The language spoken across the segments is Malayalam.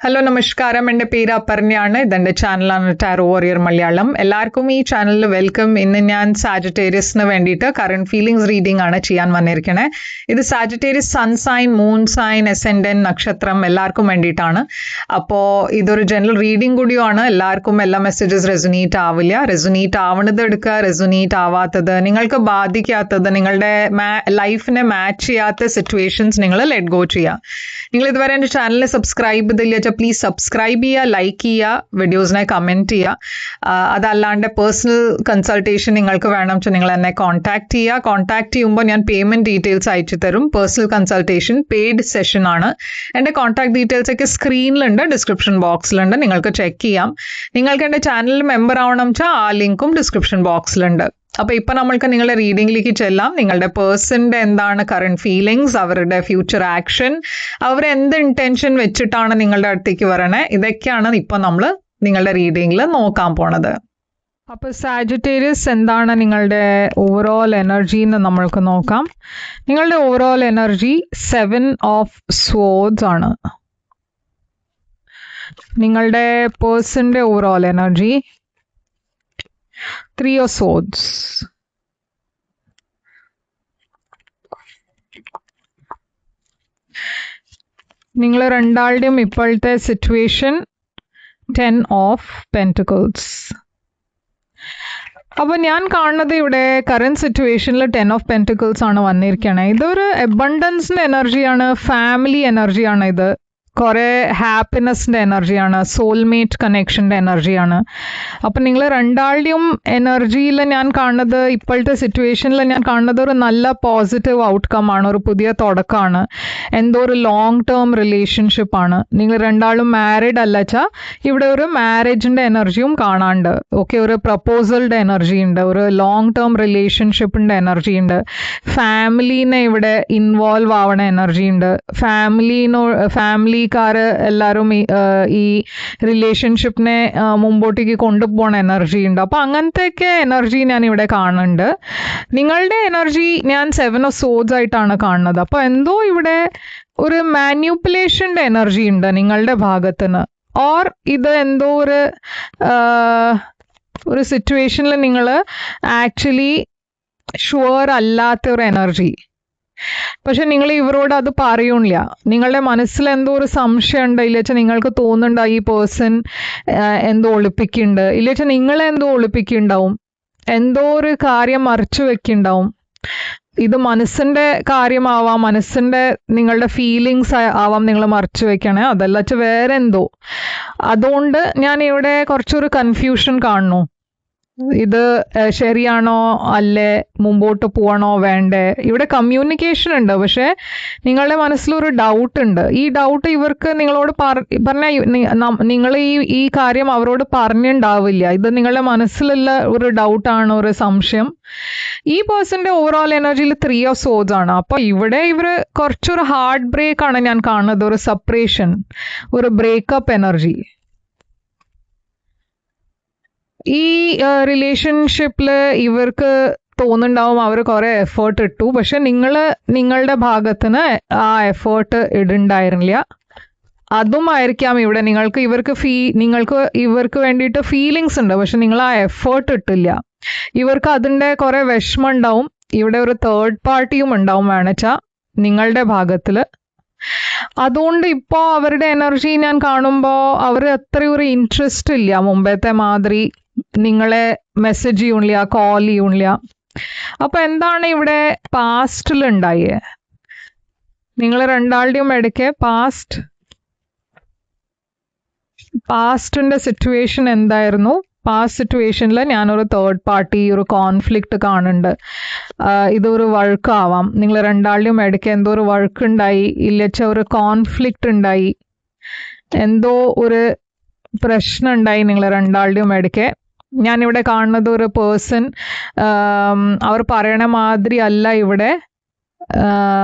ഹലോ നമസ്കാരം, എൻ്റെ പേര് അപർണയാണ്. ഇതെൻ്റെ ചാനലാണ് ടാരോ വാരിയർ മലയാളം. എല്ലാവർക്കും ഈ ചാനലിൽ വെൽക്കം. ഇന്ന് ഞാൻ സാജിറ്റേറിയസിന് വേണ്ടിയിട്ട് കറണ്ട് ഫീലിംഗ്സ് റീഡിംഗ് ആണ് ചെയ്യാൻ വന്നിരിക്കണേ. ഇത് Sagittarius sun sign, moon sign, ascendant, നക്ഷത്രം എല്ലാവർക്കും വേണ്ടിയിട്ടാണ്. അപ്പോൾ ഇതൊരു ജനറൽ റീഡിംഗ് കൂടിയാണ്. എല്ലാവർക്കും എല്ലാ മെസ്സേജസ് റെസൊനേറ്റ് ആവില്ല. റെസൊനേറ്റ് ആവണത് എടുക്കുക, റെസൊനേറ്റ് ആവാത്തത്, നിങ്ങൾക്ക് ബാധിക്കാത്തത്, നിങ്ങളുടെ ലൈഫിനെ മാച്ച് ചെയ്യാത്ത സിറ്റുവേഷൻസ് നിങ്ങൾ ലെറ്റ് ഗോ ചെയ്യുക. നിങ്ങൾ ഇതുവരെ എൻ്റെ ചാനലിൽ സബ്സ്ക്രൈബ് ചെയ്തില്ല, പ്ലീസ് സബ്സ്ക്രൈബ് ചെയ്യുക, ലൈക്ക് ചെയ്യുക, വീഡിയോസിനെ കമൻറ്റ് ചെയ്യുക. അതല്ലാണ്ട് പേഴ്സണൽ കൺസൾട്ടേഷൻ നിങ്ങൾക്ക് വേണം വെച്ചാൽ നിങ്ങൾ എന്നെ കോൺടാക്ട് ചെയ്യുക. കോൺടാക്ട് ചെയ്യുമ്പോൾ ഞാൻ പേയ്മെൻറ്റ് ഡീറ്റെയിൽസ് അയച്ചു തരും. പേഴ്സണൽ കൺസൾട്ടേഷൻ പെയ്ഡ് സെഷൻ ആണ്. എൻ്റെ കോൺടാക്ട് ഡീറ്റെയിൽസ് ഒക്കെ സ്ക്രീനിലുണ്ട്, ഡിസ്ക്രിപ്ഷൻ ബോക്സിലുണ്ട്, നിങ്ങൾക്ക് ചെക്ക് ചെയ്യാം. നിങ്ങൾക്ക് എൻ്റെ ചാനലിൽ മെമ്പർ ആവണം വെച്ചാൽ ആ ലിങ്കും ഡിസ്ക്രിപ്ഷൻ ബോക്സിലുണ്ട്. അപ്പോൾ ഇപ്പം നമ്മൾക്ക് നിങ്ങളുടെ റീഡിങ്ങിലേക്ക് ചെല്ലാം. നിങ്ങളുടെ പേഴ്സൻ്റെ എന്താണ് കറണ്ട് ഫീലിങ്സ്, അവരുടെ ഫ്യൂച്ചർ ആക്ഷൻ, അവർ എന്ത് ഇൻറ്റൻഷൻ വെച്ചിട്ടാണ് നിങ്ങളുടെ അടുത്തേക്ക് വരണേ, ഇതൊക്കെയാണ് ഇപ്പം നമ്മൾ നിങ്ങളുടെ റീഡിങ്ങിൽ നോക്കാൻ പോണത്. അപ്പോൾ സാജിറ്റേറിയസ് എന്താണ് നിങ്ങളുടെ ഓവറോൾ എനർജി എന്ന് നമ്മൾക്ക് നോക്കാം. നിങ്ങളുടെ ഓവറോൾ എനർജി 7 ഓഫ് സ്വോർഡ്സ് ആണ്. നിങ്ങളുടെ പേഴ്സൻ്റെ ഓവറോൾ എനർജി 3 of swords. നിങ്ങൾ രണ്ടാളുടെയും ഇപ്പോഴത്തെ സിറ്റുവേഷൻ 10 of Pentacles. അപ്പോൾ ഞാൻ കാണുന്നത് ഇവിടെ കറണ്ട് സിറ്റുവേഷനിൽ 10 of Pentacles ആണ് വന്നിരിക്കണേ. ഇതൊരു അബണ്ടൻസിൻ്റെ എനർജിയാണ്, ഫാമിലി എനർജിയാണ്, ഇത് കുറേ ഹാപ്പിനെസ്സിൻ്റെ എനർജിയാണ്, സോൾമേറ്റ് കണക്ഷൻ്റെ എനർജിയാണ്. അപ്പം നിങ്ങൾ രണ്ടാളുടെയും എനർജിയിൽ ഞാൻ കാണുന്നത്, ഇപ്പോഴത്തെ സിറ്റുവേഷനിൽ ഞാൻ കാണുന്നത് ഒരു നല്ല പോസിറ്റീവ് ഔട്ട്കം ആണ്, ഒരു പുതിയ തുടക്കമാണ്, എന്തോ ഒരു ലോങ് ടേം റിലേഷൻഷിപ്പാണ്. നിങ്ങൾ രണ്ടാളും മാരീഡ് അല്ല വെച്ചാൽ ഇവിടെ ഒരു മാരേജിൻ്റെ എനർജിയും കാണാണ്ട്. ഓക്കെ, ഒരു പ്രപ്പോസലിൻ്റെ എനർജി ഉണ്ട്, ഒരു ലോങ് ടേം റിലേഷൻഷിപ്പിൻ്റെ എനർജി ഉണ്ട്, ഫാമിലീനെ ഇവിടെ ഇൻവോൾവ് ആവണ എനർജി ഉണ്ട്, ഫാമിലിക്കാർ എല്ലാവരും ഈ റിലേഷൻഷിപ്പിനെ മുമ്പോട്ടേക്ക് കൊണ്ടുപോകണ എനർജി ഉണ്ട്. അപ്പോൾ അങ്ങനത്തെയൊക്കെ എനർജി ഞാൻ ഇവിടെ കാണുന്നുണ്ട്. നിങ്ങളുടെ എനർജി ഞാൻ 7 of swords ആയിട്ടാണ് കാണുന്നത്. അപ്പോൾ എന്തോ ഇവിടെ ഒരു മാനിപ്പുലേഷൻ്റെ എനർജി ഉണ്ട് നിങ്ങളുടെ ഭാഗത്തുനിന്ന്. ഓർ ഇത് എന്തോ ഒരു സിറ്റുവേഷനിൽ നിങ്ങൾ ആക്ച്വലി ഷുവർ അല്ലാത്ത ഒരു എനർജി, പക്ഷെ നിങ്ങൾ ഇവരോട് അത് പറയണില്ല. നിങ്ങളുടെ മനസ്സിൽ എന്തോ ഒരു സംശയം ഉണ്ട്, ഇല്ല വെച്ചാൽ നിങ്ങൾക്ക് തോന്നുന്നുണ്ട് ഈ പേഴ്സൺ എന്തോ ഒളിപ്പിക്കുന്നുണ്ട്, ഇല്ല വെച്ചാൽ നിങ്ങളെന്തോ ഒളിപ്പിക്കുന്നുണ്ടാവും, എന്തോ ഒരു കാര്യം മറച്ചു വെക്കുന്നുണ്ടാവും. ഇത് മനസ്സിൻ്റെ കാര്യമാവാം, മനസ്സിൻ്റെ നിങ്ങളുടെ ഫീലിങ്സ് ആവാം നിങ്ങൾ മറച്ചു വെക്കണേ, അതല്ല വെച്ചാൽ വേറെ എന്തോ. അതുകൊണ്ട് ഞാൻ ഇവിടെ കുറച്ചൊരു കൺഫ്യൂഷൻ കാണുന്നു. ഇത് ശരിയാണോ അല്ലേ, മുമ്പോട്ട് പോകണോ വേണ്ടേ. ഇവിടെ കമ്മ്യൂണിക്കേഷൻ ഉണ്ട്, പക്ഷേ നിങ്ങളുടെ മനസ്സിലൊരു ഡൗട്ട് ഉണ്ട്. ഈ ഡൗട്ട് ഇവർക്ക് നിങ്ങളോട് നിങ്ങൾ ഈ കാര്യം അവരോട് പറഞ്ഞിട്ടുണ്ടാവില്ല. ഇത് നിങ്ങളുടെ മനസ്സിലുള്ള ഒരു ഡൗട്ടാണ്, ഒരു സംശയം. ഈ പേഴ്സൻ്റെ ഓവറോൾ എനർജിയിൽ 3 of swords ആണ്. അപ്പോൾ ഇവിടെ ഇവർ കുറച്ചൊരു ഹാർട്ട് ബ്രേക്ക് ആണ് ഞാൻ കാണുന്നത്, ഒരു സെപ്പറേഷൻ, ഒരു ബ്രേക്കപ്പ് എനർജി. ഈ റിലേഷൻഷിപ്പിൽ ഇവർക്ക് തോന്നുന്നുണ്ടാവും അവർ കുറേ എഫേർട്ട് ഇട്ടു, പക്ഷെ നിങ്ങളുടെ ഭാഗത്തുനിന്ന് ആ എഫേർട്ട് ഇടുണ്ടായിരുന്നില്ല. അതും ആയിരിക്കാം ഇവിടെ നിങ്ങൾക്ക് ഇവർക്ക് വേണ്ടിയിട്ട് ഫീലിങ്സ് ഉണ്ട്, പക്ഷെ നിങ്ങൾ ആ എഫേർട്ട് ഇട്ടില്ല. ഇവർക്ക് അതിൻ്റെ കുറേ വിഷമം ഉണ്ടാവും. ഇവിടെ ഒരു തേർഡ് പാർട്ടിയും ഉണ്ടാവും വേണച്ചാൽ നിങ്ങളുടെ ഭാഗത്തിൽ. അതുകൊണ്ട് ഇപ്പോൾ അവരുടെ എനർജി ഞാൻ കാണുമ്പോൾ അവർ അത്രയൊരു ഇൻട്രസ്റ്റ് ഇല്ല മുമ്പത്തെ മാതിരി, നിങ്ങളെ മെസ്സേജ് ചെയ്യണില്ല, കോൾ ചെയ്യണില്ല. അപ്പോൾ എന്താണ് ഇവിടെ പാസ്റ്റിലുണ്ടായേ, നിങ്ങൾ രണ്ടാളുടെയും ഇടയ്ക്ക് പാസ്റ്റിൻ്റെ സിറ്റുവേഷൻ എന്തായിരുന്നു. പാസ്റ്റ് സിറ്റുവേഷനിൽ ഞാനൊരു തേർഡ് പാർട്ടി, ഒരു കോൺഫ്ലിക്റ്റ് കാണുന്നുണ്ട്. ഇതൊരു വഴക്കാവാം, നിങ്ങൾ രണ്ടാളുടെയും ഇടയ്ക്ക് എന്തോ ഒരു വഴക്കുണ്ടായി, ഇല്ലച്ച ഒരു കോൺഫ്ലിക്റ്റ് ഉണ്ടായി, എന്തോ ഒരു പ്രശ്നം ഉണ്ടായി നിങ്ങൾ രണ്ടാളുടെയും ഇടയ്ക്ക്. ഞാനിവിടെ കാണുന്നത് ഒരു പേഴ്സൺ അവർ പറയണ മാതിരി അല്ല ഇവിടെ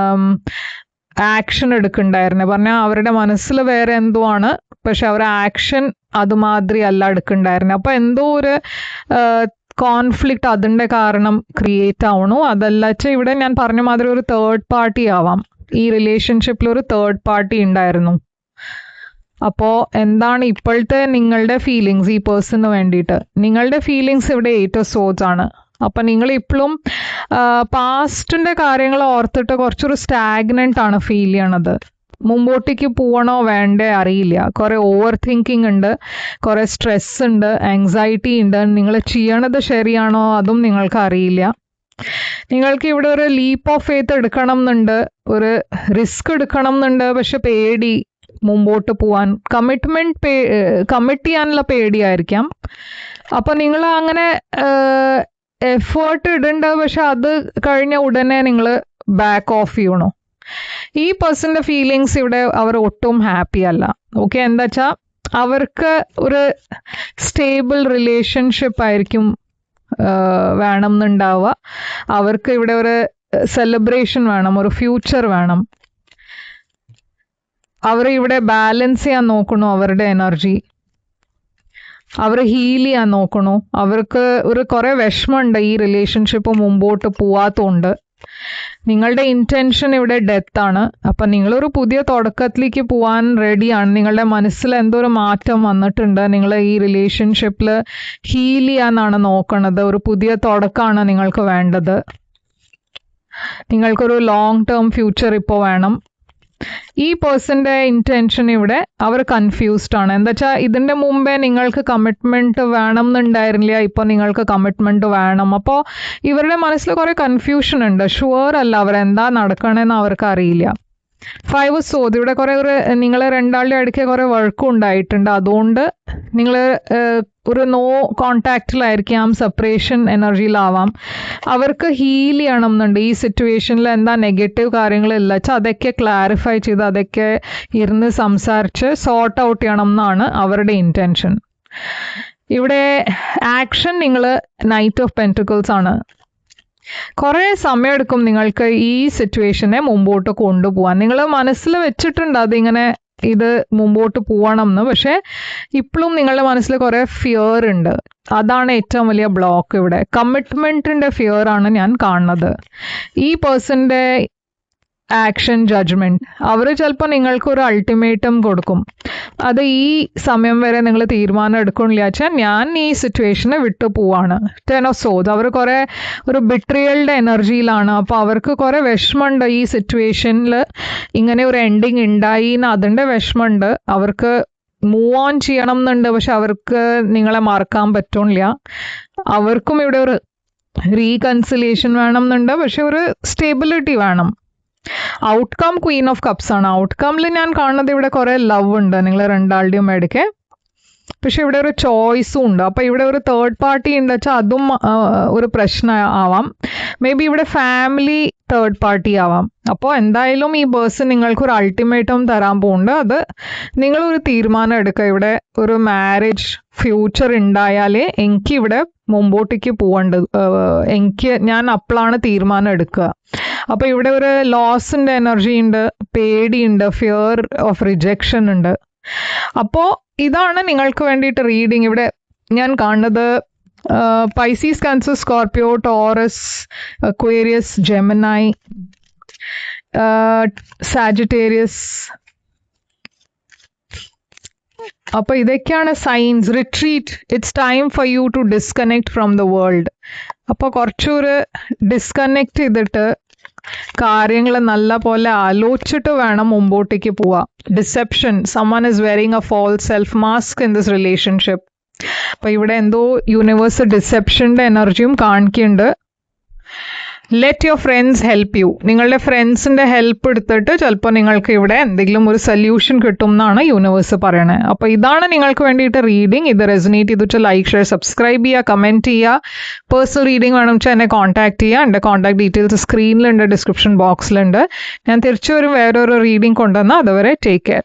ആക്ഷൻ എടുക്കുന്നുണ്ടായിരുന്നേ. പറഞ്ഞാൽ അവരുടെ മനസ്സിൽ വേറെ എന്തോ ആണ്, പക്ഷെ അവർ ആക്ഷൻ അതുമാതിരി അല്ല എടുക്കുന്നുണ്ടായിരുന്നത്. അപ്പോൾ എന്തോ ഒരു കോൺഫ്ലിക്റ്റ് അതിൻ്റെ കാരണം ക്രിയേറ്റ് ആവണു. അതല്ല വെച്ചാൽ ഇവിടെ ഞാൻ പറഞ്ഞ മാതിരി ഒരു തേർഡ് പാർട്ടി ആവാം, ഈ റിലേഷൻഷിപ്പിൽ ഒരു തേർഡ് പാർട്ടി ഉണ്ടായിരുന്നു. അപ്പോൾ എന്താണ് ഇപ്പോഴത്തെ നിങ്ങളുടെ ഫീലിങ്സ് ഈ പേഴ്സണിന് വേണ്ടിയിട്ട്? നിങ്ങളുടെ ഫീലിങ്സ് ഇവിടെ 8 of Swords ആണ്. അപ്പം നിങ്ങൾ ഇപ്പോഴും പാസ്റ്റിൻ്റെ കാര്യങ്ങൾ ഓർത്തിട്ട് കുറച്ചൊരു സ്റ്റാഗ്നൻ്റ് ആണ് ഫീൽ ചെയ്യണത്. മുമ്പോട്ടേക്ക് പോകണോ വേണ്ടേ അറിയില്ല. കുറേ ഓവർ തിങ്കിങ് ഉണ്ട്, കുറേ സ്ട്രെസ് ഉണ്ട്, ആങ്സൈറ്റി ഉണ്ട്. നിങ്ങൾ ചെയ്യണത് ശരിയാണോ അതും നിങ്ങൾക്ക് അറിയില്ല. നിങ്ങൾക്ക് ഇവിടെ ഒരു ലീപ്പ് ഓഫ് ഫെയ്ത്ത് എടുക്കണം എന്നുണ്ട്, ഒരു റിസ്ക് എടുക്കണം എന്നുണ്ട്. പക്ഷെ പേടി മുമ്പോട്ട് പോവാൻ, കമ്മിറ്റ് ചെയ്യാനുള്ള പേടിയായിരിക്കാം. അപ്പം നിങ്ങൾ അങ്ങനെ എഫേർട്ട് ഇടണ്ട, പക്ഷെ അത് കഴിഞ്ഞ ഉടനെ നിങ്ങൾ ബാക്ക് ഓഫ് ചെയ്യണോ? ഈ പേഴ്സൻ്റെ ഫീലിങ്സ് ഇവിടെ അവർ ഒട്ടും ഹാപ്പി അല്ല. ഓക്കെ, എന്താ വെച്ചാൽ അവർക്ക് ഒരു സ്റ്റേബിൾ റിലേഷൻഷിപ്പ് ആയിരിക്കും വേണം എന്നുണ്ടാവുക. അവർക്ക് ഇവിടെ ഒരു സെലിബ്രേഷൻ വേണം, ഒരു ഫ്യൂച്ചർ വേണം. അവർ ഇവിടെ ബാലൻസ് ചെയ്യാൻ നോക്കണു അവരുടെ എനർജി, അവർ ഹീൽ ചെയ്യാൻ നോക്കണു. അവർക്ക് ഒരു കുറേ വിഷമമുണ്ട് ഈ റിലേഷൻഷിപ്പ് മുമ്പോട്ട് പോവാത്തതുകൊണ്ട്. നിങ്ങളുടെ ഇൻറ്റൻഷൻ ഇവിടെ ഡെത്ത് ആണ്. അപ്പം നിങ്ങളൊരു പുതിയ തുടക്കത്തിലേക്ക് പോകാൻ റെഡിയാണ്. നിങ്ങളുടെ മനസ്സിൽ എന്തോ ഒരു മാറ്റം വന്നിട്ടുണ്ട്. നിങ്ങൾ ഈ റിലേഷൻഷിപ്പിൽ ഹീൽ ചെയ്യാനാണ് നോക്കണത്. ഒരു പുതിയ തുടക്കമാണ് നിങ്ങൾക്ക് വേണ്ടത്. നിങ്ങൾക്കൊരു ലോങ് ടേം ഫ്യൂച്ചർ ഇപ്പോൾ വേണം. ഈ പേഴ്സൻ്റെ ഇൻറ്റൻഷൻ ഇവിടെ അവർ കൺഫ്യൂസ്ഡ് ആണ്. എന്താ വെച്ചാൽ ഇതിൻ്റെ മുമ്പേ നിങ്ങൾക്ക് കമ്മിറ്റ്മെൻറ്റ് വേണം എന്നുണ്ടായിരുന്നില്ല, ഇപ്പോൾ നിങ്ങൾക്ക് കമ്മിറ്റ്മെൻറ്റ് വേണം. അപ്പോൾ ഇവരുടെ മനസ്സിൽ കുറേ കൺഫ്യൂഷൻ ഉണ്ട്. ഷുവർ അല്ല അവരെന്താ നടക്കണമെന്ന് അവർക്ക് അറിയില്ല. 5 of Swords ഇവിടെ കുറേ നിങ്ങൾ രണ്ടാളുടെ ഇടയ്ക്ക് കുറേ വർക്കും ഉണ്ടായിട്ടുണ്ട്. അതുകൊണ്ട് നിങ്ങൾ ഒരു നോ കോണ്ടാക്റ്റിലായിരിക്കാം, സെപ്പറേഷൻ എനർജിയിലാവാം. അവർക്ക് ഹീൽ ചെയ്യണം എന്നുണ്ട്. ഈ സിറ്റുവേഷനിൽ എന്താ നെഗറ്റീവ് കാര്യങ്ങളില്ല വെച്ചാൽ അതൊക്കെ ക്ലാരിഫൈ ചെയ്ത് അതൊക്കെ ഇരുന്ന് സംസാരിച്ച് സോർട്ട് ഔട്ട് ചെയ്യണം എന്നാണ് അവരുടെ ഇൻറ്റൻഷൻ. ഇവിടെ ആക്ഷൻ നിങ്ങൾ Knight of Pentacles ആണ്. കുറേ സമയമെടുക്കും നിങ്ങൾക്ക് ഈ സിറ്റുവേഷനെ മുമ്പോട്ട് കൊണ്ടുപോകാൻ. നിങ്ങൾ മനസ്സിൽ വെച്ചിട്ടുണ്ട് അതിങ്ങനെ ഇത് മുമ്പോട്ട് പോകണം എന്ന്. പക്ഷേ ഇപ്പോഴും നിങ്ങളുടെ മനസ്സിൽ കുറേ ഫിയർ ഉണ്ട്. അതാണ് ഏറ്റവും വലിയ ബ്ലോക്ക് ഇവിടെ. കമ്മിറ്റ്മെൻറ്റിൻ്റെ ഫിയർ ആണ് ഞാൻ കാണുന്നത്. ഈ പേഴ്സൻ്റെ ആക്ഷൻ ജഡ്ജ്മെൻറ്റ്, അവർ ചിലപ്പോൾ നിങ്ങൾക്കൊരു അൾട്ടിമേറ്റം കൊടുക്കും. അത് ഈ സമയം വരെ നിങ്ങൾ തീരുമാനം എടുക്കണില്ല വെച്ചാൽ ഞാൻ ഈ സിറ്റുവേഷനെ വിട്ടു പോവാണ്. 10 of Swords അവർ കുറേ ഒരു ബിട്രിയലിൻ്റെ എനർജിയിലാണ്. അപ്പോൾ അവർക്ക് കുറേ വിഷമമുണ്ട് ഈ സിറ്റുവേഷനിൽ ഇങ്ങനെ ഒരു എൻഡിങ് ഉണ്ടായി എന്ന്. അതിൻ്റെ വിഷമമുണ്ട്. അവർക്ക് മൂവ് ഓൺ ചെയ്യണം എന്നുണ്ട്, പക്ഷെ അവർക്ക് നിങ്ങളെ മറക്കാൻ പറ്റില്ല. അവർക്കും ഇവിടെ ഒരു റീകൺസിലേഷൻ വേണം എന്നുണ്ട്, പക്ഷെ ഒരു സ്റ്റെബിലിറ്റി വേണം. ഔട്ട്കം Queen of Cups ആണ്. ഔട്ട്കമ്മിൽ ഞാൻ കാണുന്നത് ഇവിടെ കുറേ ലവ് ഉണ്ട് നിങ്ങൾ രണ്ടാളുടെയും ഇടയ്ക്ക്. പക്ഷെ ഇവിടെ ഒരു ചോയ്സും ഉണ്ട്. അപ്പോൾ ഇവിടെ ഒരു തേർഡ് പാർട്ടി ഉണ്ട് വെച്ചാൽ അതും ഒരു പ്രശ്നം ആവാം. മേ ബി ഇവിടെ ഫാമിലി തേർഡ് പാർട്ടി ആവാം. അപ്പോൾ എന്തായാലും ഈ പേഴ്സൺ നിങ്ങൾക്കൊരു അൾട്ടിമേറ്റം തരാൻ പോകുന്നുണ്ട്. അത് നിങ്ങളൊരു തീരുമാനം എടുക്കുക. ഇവിടെ ഒരു മാരേജ് ഫ്യൂച്ചർ ഉണ്ടായാലേ എനിക്കിവിടെ മുമ്പോട്ടേക്ക് പോകേണ്ടത്, ഞാൻ അപ്പോഴാണ് തീരുമാനം എടുക്കുക. അപ്പോൾ ഇവിടെ ഒരു ലോസിൻ്റെ എനർജി ഉണ്ട്, പേടിയുണ്ട്, ഫിയർ ഓഫ് റിജക്ഷൻ ഉണ്ട്. അപ്പോൾ ഇതാണ് നിങ്ങൾക്ക് വേണ്ടിയിട്ട് റീഡിങ്. ഇവിടെ ഞാൻ കാണുന്നത് Pisces, Cancer, Scorpio, Taurus, Aquarius, Gemini, Sagittarius. അപ്പോൾ ഇതൊക്കെയാണ് signs. Retreat, it's time for you to disconnect from the world. അപ്പോൾ കുറച്ചൊരു ഡിസ്കണക്ട് ചെയ്തിട്ട് കാര്യങ്ങൾ നല്ല പോലെ ആലോചിച്ചിട്ട് വേണം മുമ്പോട്ടേക്ക് പോവാം. Deception, someone is wearing a false self mask in this relationship. അപ്പോൾ ഇവിടെ എന്തോ യൂണിവേഴ്സ് ഡിസെപ്ഷൻ്റെ എനർജിയും കാണിക്കുന്നുണ്ട്. Let your friends help you. നിങ്ങളുടെ ഫ്രണ്ട്സിൻ്റെ ഹെൽപ്പ് എടുത്തിട്ട് ചിലപ്പോൾ നിങ്ങൾക്ക് ഇവിടെ എന്തെങ്കിലും ഒരു സൊല്യൂഷൻ കിട്ടും എന്നാണ് യൂണിവേഴ്സ് പറയണത്. അപ്പോൾ ഇതാണ് നിങ്ങൾക്ക് വേണ്ടിയിട്ട് റീഡിങ്. ഇത് റെസനേറ്റ് ചെയ്തിട്ട് ലൈക്ക്, ഷെയർ, സബ്സ്ക്രൈബ് ചെയ്യുക, കമൻറ്റ് ചെയ്യുക. പേഴ്സണൽ റീഡിംഗ് വേണം വെച്ചാൽ എന്നെ കോൺടാക്ട് ചെയ്യുക. എൻ്റെ കോൺടാക്ട് ഡീറ്റെയിൽസ് സ്ക്രീനിലുണ്ട്, ഡിസ്ക്രിപ്ഷൻ ബോക്സിലുണ്ട്. ഞാൻ തിരിച്ചു വരും വേറൊരു റീഡിംഗ് കൊണ്ടുവന്നാൽ. അതുവരെ ടേക്ക് കെയർ.